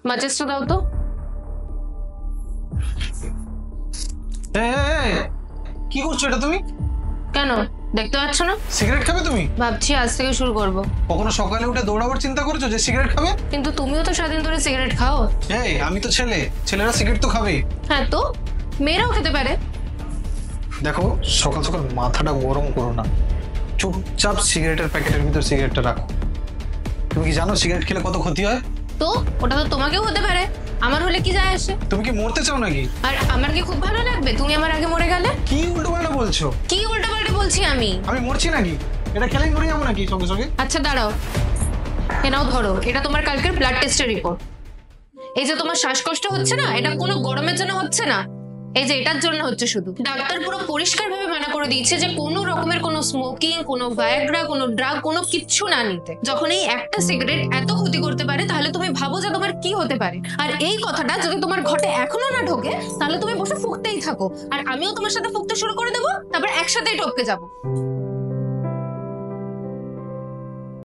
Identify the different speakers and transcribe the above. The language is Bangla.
Speaker 1: মাচিসটা দাও তো।
Speaker 2: কি করছো এটা তুমি?
Speaker 1: কেন দেখতে পাচ্ছ না?
Speaker 2: সিগারেট খাবে তুমি?
Speaker 1: ভাবছি আজ থেকে শুরু করব।
Speaker 2: কখনো সকালে উঠে দৌড়াবার চিন্তা করেছো যে সিগারেট খাবে?
Speaker 1: কিন্তু তুমিও তো সারাদিন ধরে সিগারেট খাও।
Speaker 2: এই আমি তো ছেলেরা সিগারেট তো খাবেই।
Speaker 1: হ্যাঁ তো মেয়েরাও খেতে পারে।
Speaker 2: দেখো, সকাল সকাল মাথাটা গরম করো না, চুপচাপ সিগারেটের প্যাকেটের ভিতর সিগারেটটা রাখো। তুমি কি জানো সিগারেট খেলে কত ক্ষতি হয়?
Speaker 1: তো ওটা তো তোমাকেও হতে পারে, আমার হলে কি যায় আসে?
Speaker 2: তুমি কি মরতে চাও নাকি?
Speaker 1: আর আমার কি খুব ভালো লাগবে তুমি আমার আগে মরে গেলে?
Speaker 2: কি উল্টো পাল্টা বলছো?
Speaker 1: কি উল্টাপাল্টা বলছি আমি?
Speaker 2: আমি মরছি নাকি? এটা খেলেই মরে যাবো নাকি সঙ্গে সঙ্গে?
Speaker 1: আচ্ছা দাঁড়াও, এ নাও ধরো, এটা তোমার কালকের ব্লাড টেস্টের রিপোর্ট। এই যে তোমার শ্বাসকষ্ট হচ্ছে না, এটা কোনো গরমের জন্য হচ্ছে না, এই যে এটার জন্য হচ্ছে। শুধু ডাক্তার পুরো পরিষ্কার ভাবে মানা করে দিয়েছে যে কোনো রকমের কোনো স্মোকিং, কোনো ভায়াগ্রা, কোনো ড্রাগ, কোনো কিচ্ছু না নিতে। যখন এই একটা সিগারেট এত ক্ষতি করতে পারে, তাহলে তুমি ভাবো যে তোমার কি হতে পারে। আর এই কথাটা যদি তোমার ঘটে এখনো না ঢোকে, তাহলে তুমি বসে ফুঁকতেই থাকো, আর আমিও তোমার সাথে ফুঁকতে শুরু করে দেবো, তারপর একসাথেই টপকে যাবো।